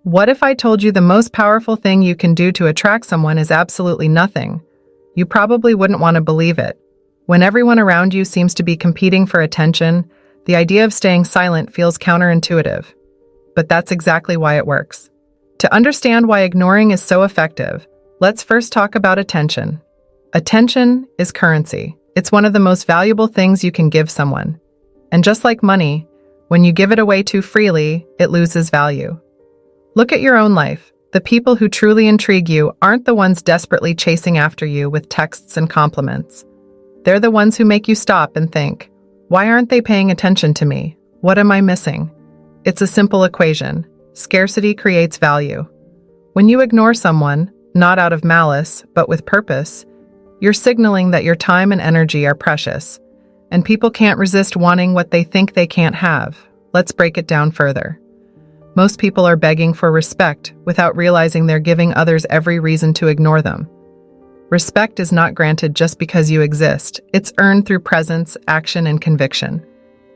What if I told you the most powerful thing you can do to attract someone is absolutely nothing? You probably wouldn't want to believe it. When everyone around you seems to be competing for attention, the idea of staying silent feels counterintuitive. But that's exactly why it works. To understand why ignoring is so effective, let's first talk about attention. Attention is currency. It's one of the most valuable things you can give someone. And just like money, when you give it away too freely, it loses value. Look at your own life. The people who truly intrigue you aren't the ones desperately chasing after you with texts and compliments. They're the ones who make you stop and think, why aren't they paying attention to me? What am I missing? It's a simple equation. Scarcity creates value. When you ignore someone, not out of malice, but with purpose, you're signaling that your time and energy are precious, and people can't resist wanting what they think they can't have. Let's break it down further. Most people are begging for respect without realizing they're giving others every reason to ignore them. Respect is not granted just because you exist. It's earned through presence, action, and conviction.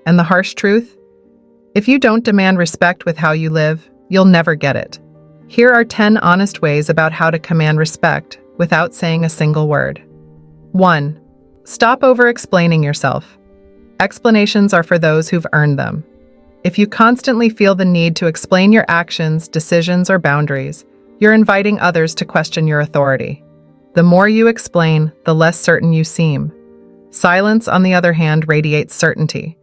And the harsh truth? If you don't demand respect with how you live, you'll never get it. Here are 10 honest ways about how to command respect without saying a single word. 1. Stop over-explaining yourself. Explanations are for those who've earned them. If you constantly feel the need to explain your actions, decisions, or boundaries, you're inviting others to question your authority. The more you explain, the less certain you seem. Silence, on the other hand, radiates certainty.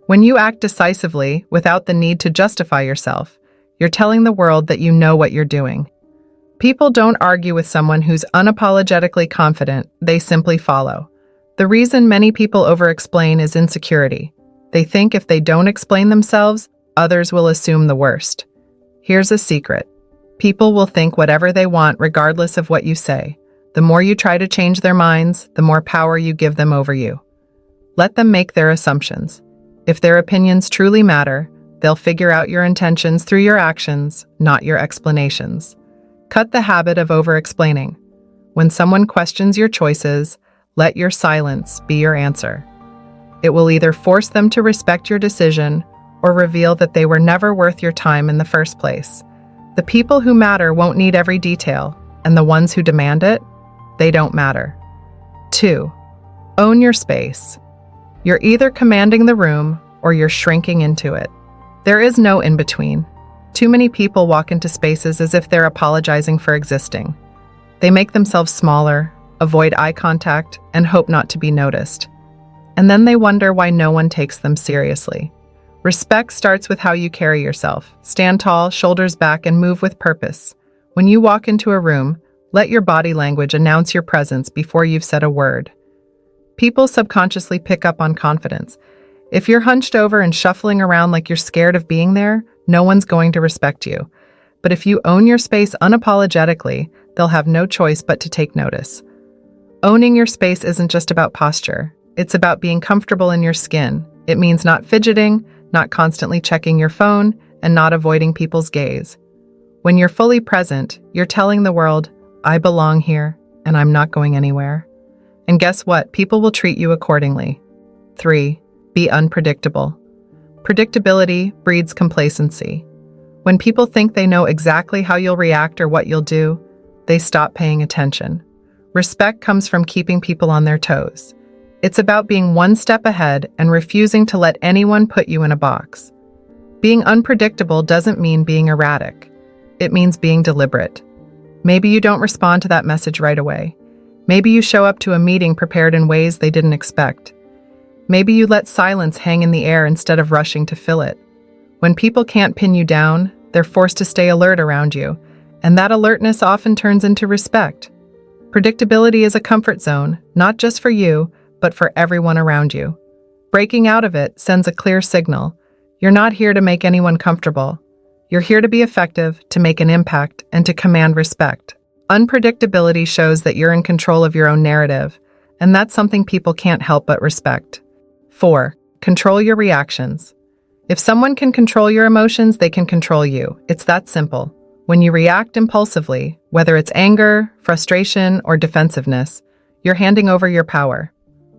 When you act decisively, without the need to justify yourself, you're telling the world that you know what you're doing. People don't argue with someone who's unapologetically confident, they simply follow. The reason many people over-explain is insecurity. They think if they don't explain themselves, others will assume the worst. Here's a secret. People will think whatever they want regardless of what you say. The more you try to change their minds, the more power you give them over you. Let them make their assumptions. If their opinions truly matter, they'll figure out your intentions through your actions, not your explanations. Cut the habit of over-explaining. When someone questions your choices, let your silence be your answer. It will either force them to respect your decision or reveal that they were never worth your time in the first place. The people who matter won't need every detail, and the ones who demand it, they don't matter. 2. Own your space. You're either commanding the room or you're shrinking into it. There is no in-between. Too many people walk into spaces as if they're apologizing for existing. They make themselves smaller, avoid eye contact, and hope not to be noticed. And then they wonder why no one takes them seriously. Respect starts with how you carry yourself. Stand tall, shoulders back, and move with purpose. When you walk into a room, let your body language announce your presence before you've said a word. People subconsciously pick up on confidence. If you're hunched over and shuffling around like you're scared of being there, no one's going to respect you. But if you own your space unapologetically, they'll have no choice but to take notice. Owning your space isn't just about posture. It's about being comfortable in your skin. It means not fidgeting, not constantly checking your phone, and not avoiding people's gaze. When you're fully present, you're telling the world, I belong here, and I'm not going anywhere. And guess what? People will treat you accordingly. 3. Be unpredictable. Predictability breeds complacency. When people think they know exactly how you'll react or what you'll do, they stop paying attention. Respect comes from keeping people on their toes. It's about being one step ahead and refusing to let anyone put you in a box. Being unpredictable doesn't mean being erratic. It means being deliberate. Maybe you don't respond to that message right away. Maybe you show up to a meeting prepared in ways they didn't expect. Maybe you let silence hang in the air instead of rushing to fill it. When people can't pin you down, they're forced to stay alert around you, and that alertness often turns into respect. Predictability is a comfort zone, not just for you, but for everyone around you. Breaking out of it sends a clear signal. You're not here to make anyone comfortable. You're here to be effective, to make an impact, and to command respect. Unpredictability shows that you're in control of your own narrative, and that's something people can't help but respect. 4. Control your reactions. If someone can control your emotions, they can control you. It's that simple. When you react impulsively, whether it's anger, frustration, or defensiveness, you're handing over your power.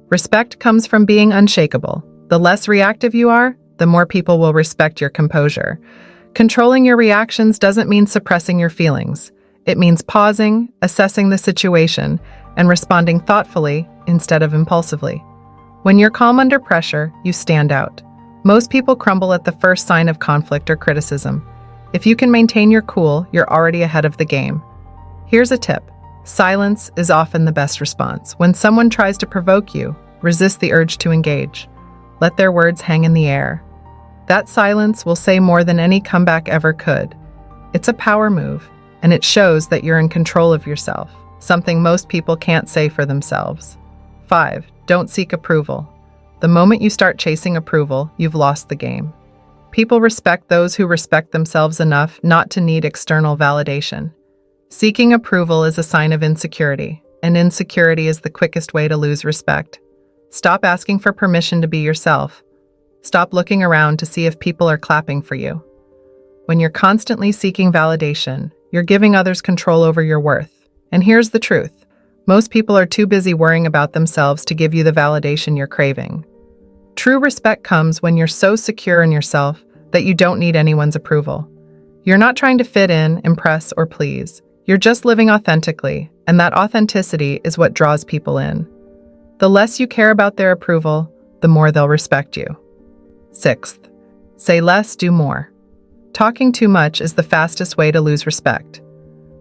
Respect comes from being unshakable. The less reactive you are, the more people will respect your composure. Controlling your reactions doesn't mean suppressing your feelings. It means pausing, assessing the situation, and responding thoughtfully instead of impulsively. When you're calm under pressure, you stand out. Most people crumble at the first sign of conflict or criticism. If you can maintain your cool, you're already ahead of the game. Here's a tip. Silence is often the best response. When someone tries to provoke you, resist the urge to engage. Let their words hang in the air. That silence will say more than any comeback ever could. It's a power move, and it shows that you're in control of yourself, something most people can't say for themselves. 5. Don't seek approval. The moment you start chasing approval, you've lost the game. People respect those who respect themselves enough not to need external validation. Seeking approval is a sign of insecurity, and insecurity is the quickest way to lose respect. Stop asking for permission to be yourself. Stop looking around to see if people are clapping for you. When you're constantly seeking validation, you're giving others control over your worth. And here's the truth. Most people are too busy worrying about themselves to give you the validation you're craving. True respect comes when you're so secure in yourself that you don't need anyone's approval. You're not trying to fit in, impress, or please. You're just living authentically, and that authenticity is what draws people in. The less you care about their approval, the more they'll respect you. 6th, say less, do more. Talking too much is the fastest way to lose respect.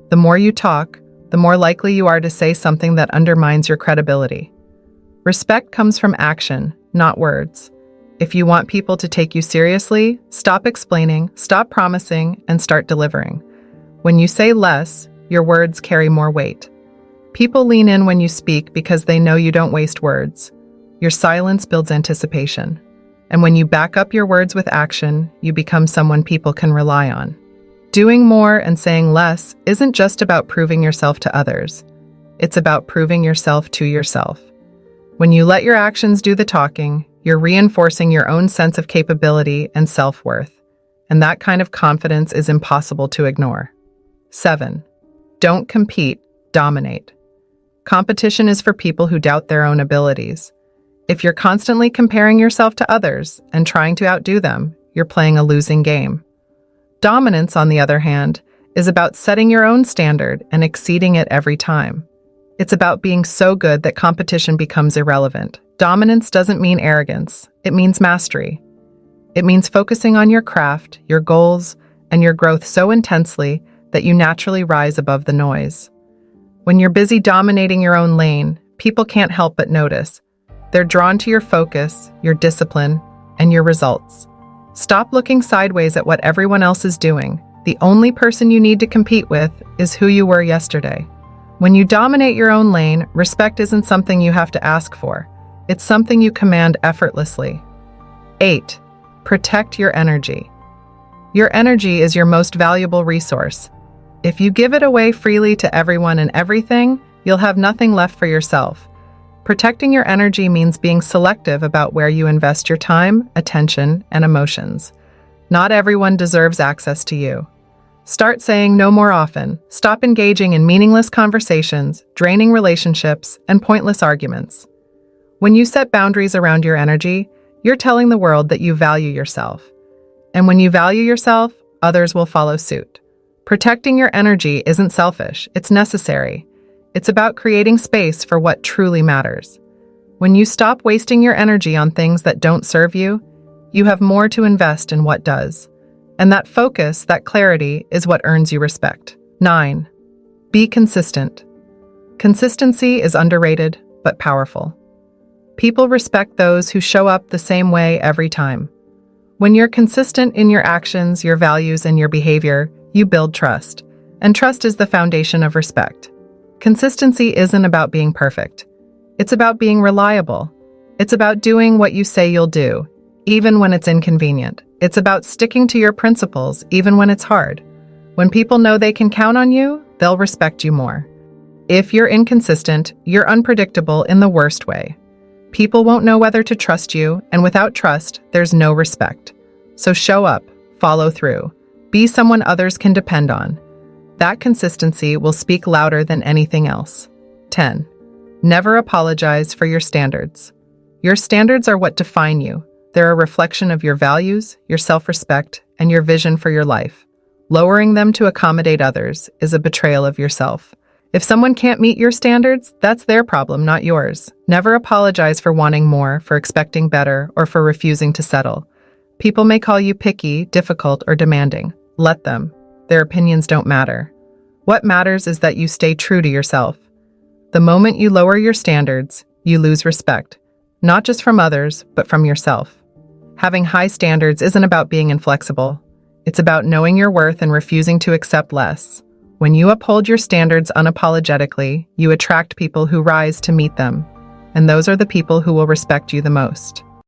The more you talk, the more likely you are to say something that undermines your credibility. Respect comes from action, not words. If you want people to take you seriously, stop explaining, stop promising, and start delivering. When you say less, your words carry more weight. People lean in when you speak because they know you don't waste words. Your silence builds anticipation. And when you back up your words with action, you become someone people can rely on. Doing more and saying less isn't just about proving yourself to others. It's about proving yourself to yourself. When you let your actions do the talking, you're reinforcing your own sense of capability and self-worth. And that kind of confidence is impossible to ignore. 7. Don't compete, dominate. Competition is for people who doubt their own abilities. If you're constantly comparing yourself to others and trying to outdo them, you're playing a losing game. Dominance, on the other hand, is about setting your own standard and exceeding it every time. It's about being so good that competition becomes irrelevant. Dominance doesn't mean arrogance. It means mastery. It means focusing on your craft, your goals, and your growth so intensely that you naturally rise above the noise. When you're busy dominating your own lane, people can't help but notice. They're drawn to your focus, your discipline, and your results. Stop looking sideways at what everyone else is doing. The only person you need to compete with is who you were yesterday. When you dominate your own lane, respect isn't something you have to ask for. It's something you command effortlessly. 8. Protect your energy. Your energy is your most valuable resource. If you give it away freely to everyone and everything, you'll have nothing left for yourself. Protecting your energy means being selective about where you invest your time, attention, and emotions. Not everyone deserves access to you. Start saying no more often. Stop engaging in meaningless conversations, draining relationships, and pointless arguments. When you set boundaries around your energy, you're telling the world that you value yourself. And when you value yourself, others will follow suit. Protecting your energy isn't selfish, it's necessary. It's about creating space for what truly matters. When you stop wasting your energy on things that don't serve you, you have more to invest in what does. And that focus, that clarity, is what earns you respect. 9. Be consistent. Consistency is underrated, but powerful. People respect those who show up the same way every time. When you're consistent in your actions, your values, and your behavior, you build trust. And trust is the foundation of respect. Consistency isn't about being perfect. It's about being reliable. It's about doing what you say you'll do, even when it's inconvenient. It's about sticking to your principles, even when it's hard. When people know they can count on you, they'll respect you more. If you're inconsistent, you're unpredictable in the worst way. People won't know whether to trust you, and without trust, there's no respect. So show up, follow through, be someone others can depend on. That consistency will speak louder than anything else. 10. Never apologize for your standards. Your standards are what define you. They're a reflection of your values, your self-respect, and your vision for your life. Lowering them to accommodate others is a betrayal of yourself. If someone can't meet your standards, that's their problem, not yours. Never apologize for wanting more, for expecting better, or for refusing to settle. People may call you picky, difficult, or demanding. Let them. Their opinions don't matter. What matters is that you stay true to yourself. The moment you lower your standards, you lose respect, not just from others, but from yourself. Having high standards isn't about being inflexible. It's about knowing your worth and refusing to accept less. When you uphold your standards unapologetically, you attract people who rise to meet them. And those are the people who will respect you the most.